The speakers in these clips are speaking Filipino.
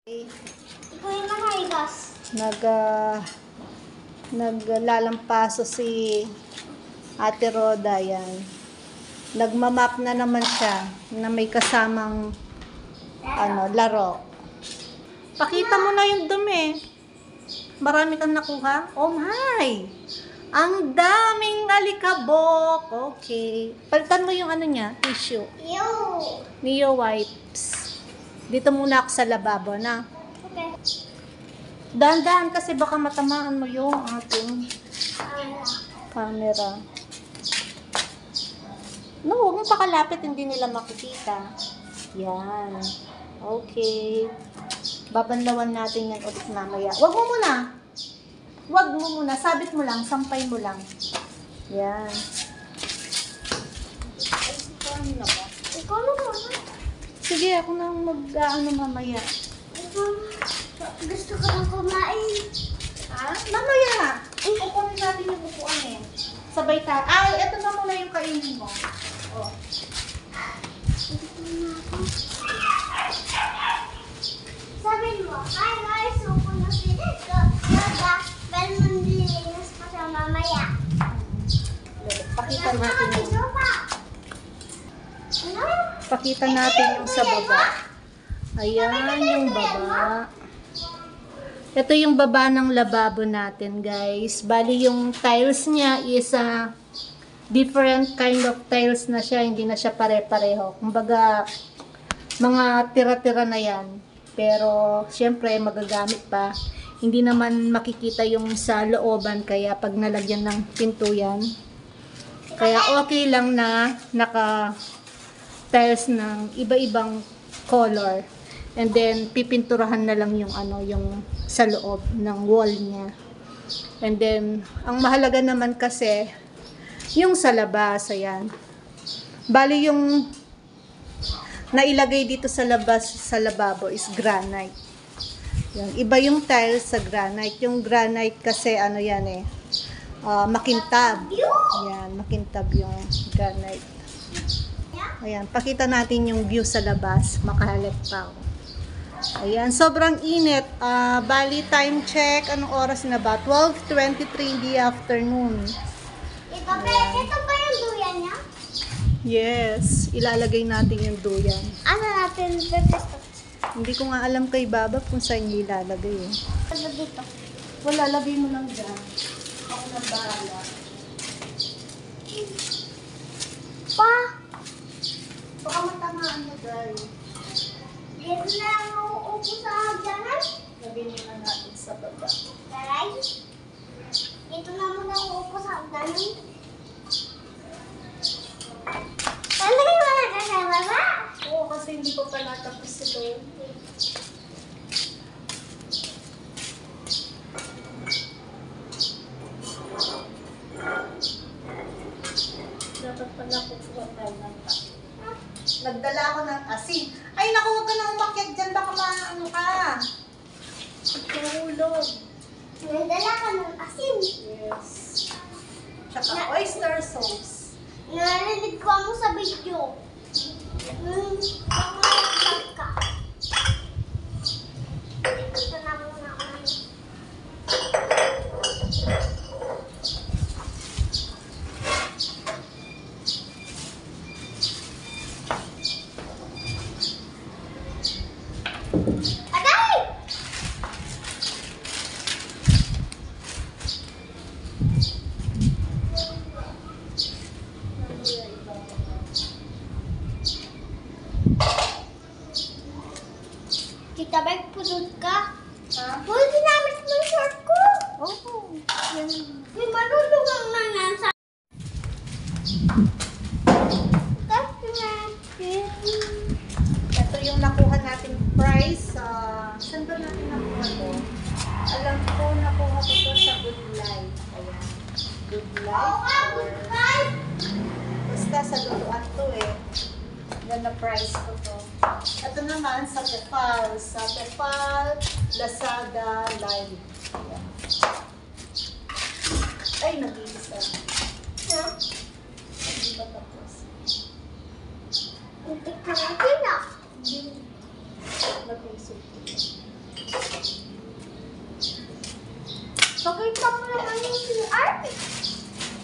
Ikaw yung nakahigas. Naglalampaso si Ate Roda, yan. Nagmamap na naman siya na may kasamang laro. Pakita mo na yung dumi. Marami kang nakuha? Oh my! Ang daming alikabok. Okay. Palitan mo yung niya, tissue. Neo wipes. Dito muna ako sa lababo na. Okay. Dahan-dahan kasi baka matamaan mo yung ating camera. No, huwag mo pakalapit, hindi nila makikita. Yan. Okay. Babanlawan natin yan ulit mamaya. Huwag mo muna. Huwag mo muna. Sabit mo lang. Sampay mo lang. Yan. Ikaw na muna. Sige, ako nang mamaya. Gusto ko lang kumain. Ha? Mamaya. Kukunin natin yung upuan eh. Sabay tayo. Ay, eto na muna yung kainin mo. Oh. Sabi mo, hi guys, upo na si Loda. Pero manlilinis pa siya mamaya. Pakita natin yung... Ano? Pakita natin yung sa baba. Ayan yung baba. Ito yung baba ng lababo natin, guys. Bali yung tiles niya is different kind of tiles na siya. Hindi na siya pare-pareho. Kumbaga, mga tira-tira na yan. Pero, syempre, magagamit pa. Hindi naman makikita yung sa looban. Kaya, pag nalagyan ng pinto yan, kaya okay lang na naka-tiles ng iba-ibang color. And then, pipinturahan na lang yung yung sa loob ng wall niya. And then, ang mahalaga naman kasi, yung sa labas, ayan. Bali yung nailagay dito sa labas, sa lababo is granite. Yan. Iba yung tiles sa granite. Yung granite kasi, makintab. Ayan, makintab yung granite. Ayan, pakita natin yung view sa labas. Makahalit pa ako. Ayan, sobrang init. Bali, time check. Anong oras na ba? 12:23 in the afternoon. Ito ba yung duyan niya? Yes, ilalagay natin yung duyan. Ano natin pepesto? Hindi ko nga alam kay Baba kung saan niya ilalagay eh. Ano dito? Wala, lagay mo lang dyan. Ako na bahala. Pa! Baka matamaan mo, guys. Dito na lang uupo sa hagdanan? Lagay mo na natin sa baba. Taray? Dito na muna uupo sa hagdanan? Talagay mo na sa baba? Oo, kasi hindi ko pa natapos ito. Dapat pala kukuha tayo ng tayo. Nagdala ako ng asin. Ay, naku, huwag ka na umakyat dyan. Baka maano ka. Tulog. Nandala ka ng asin. Yes. Tsaka oyster sauce. Narinig ko mo sa video. Pangalan ka. Ito na muna ako. Agay! Tita Bek, pudot ka. Ha? Uy, ginamit mo yung short ko. Oo. Yan. May malulungang na yan sa... Kasi natin. Ito yung nakuha nating price. Saan ba natin nakuha to? Alam ko, nakuha ko to sa Good Life. Ayan. Good Oo nga, Life. good guys. Basta sa lutuan to eh. Yan na price ko to. Ito naman sa Tefal. Sa Tefal, Lazada, Live. Ayan. Ay, nag-iisa. Hindi pa tapos. Hindi ka natin ah. Nag-iisa. Pakita mo naman yung CR.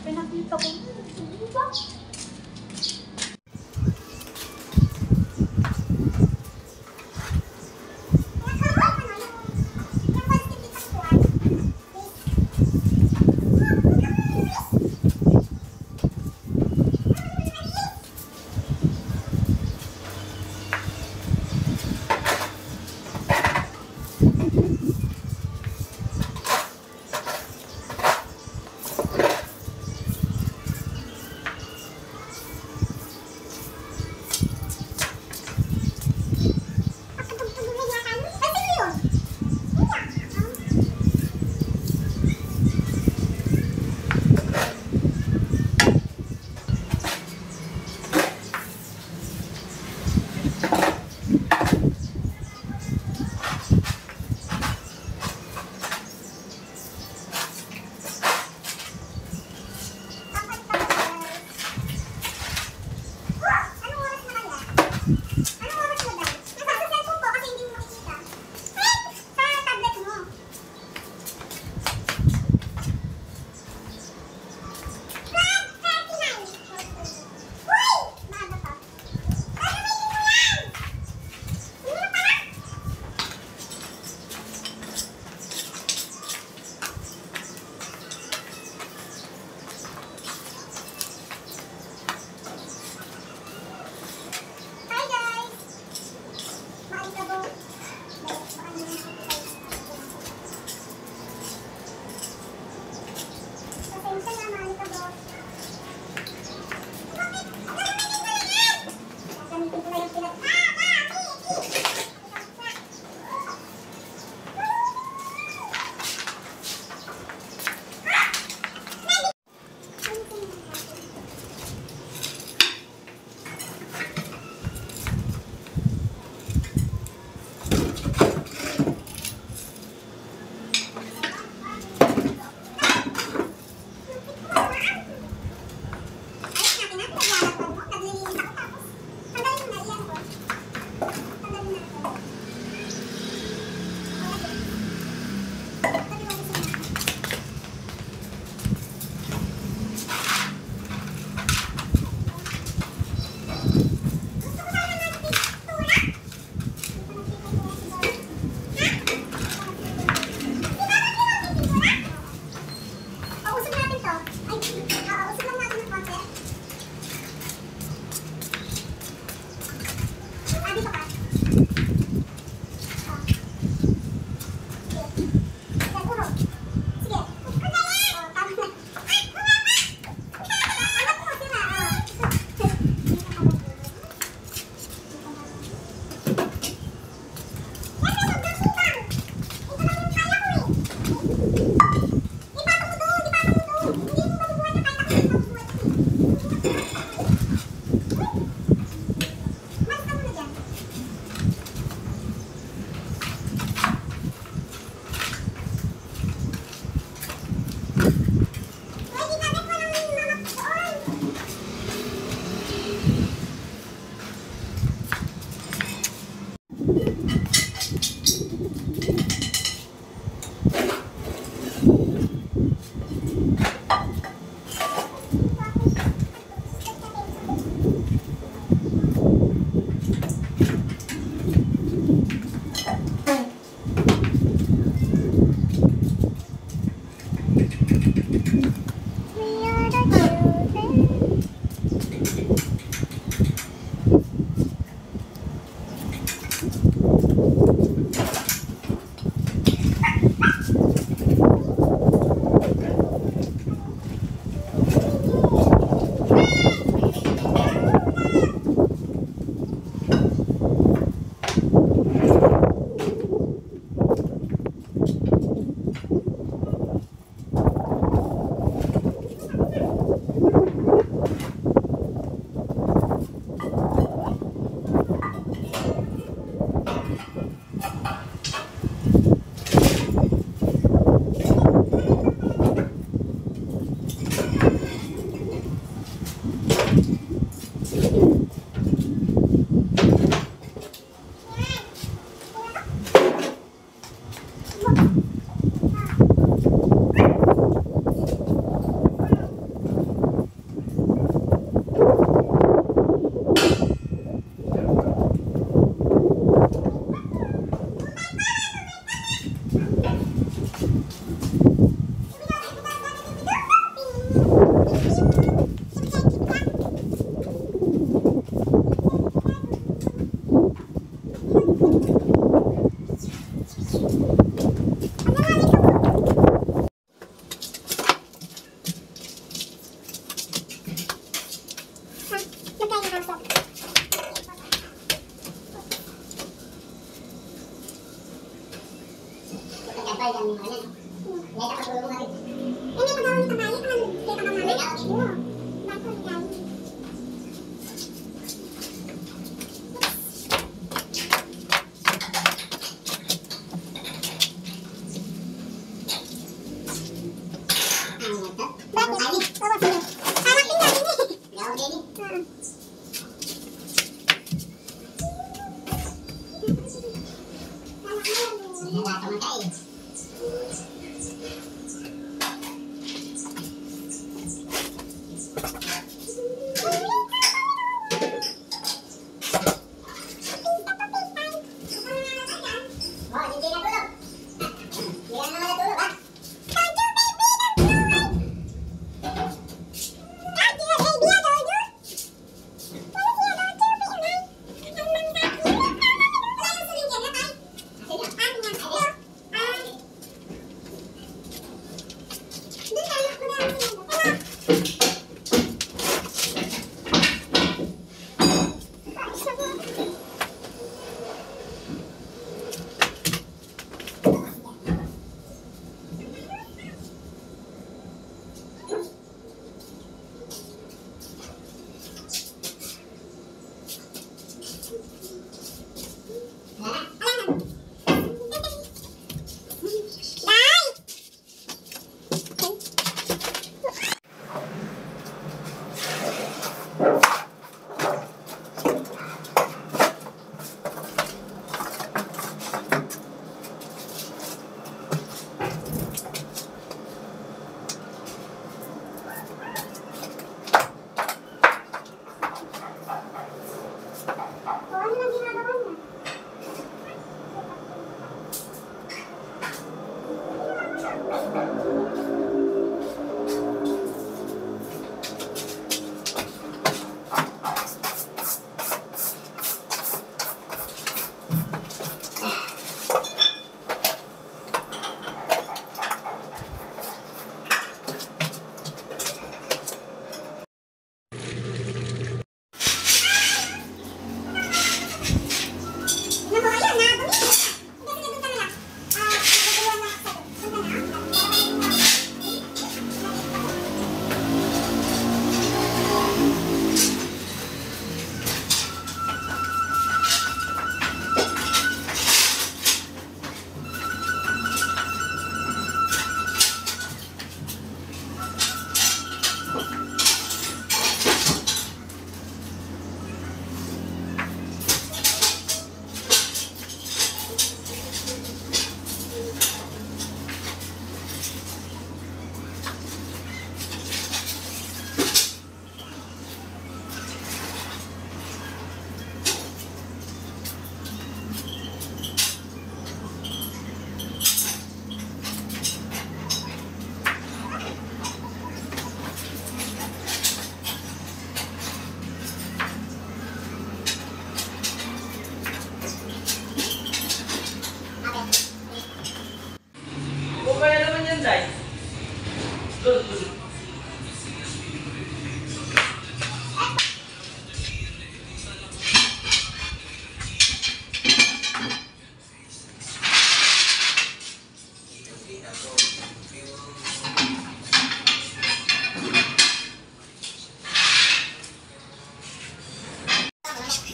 Pinakita ko mo. Di ba?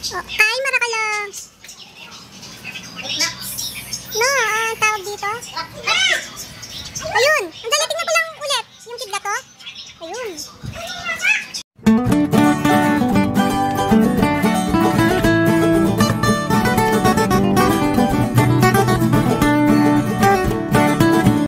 Ay, marakalong. No, ang tawag dito. Ayun, ang dali, tingnan ko lang ulit. Yung kidlat to. Ayun.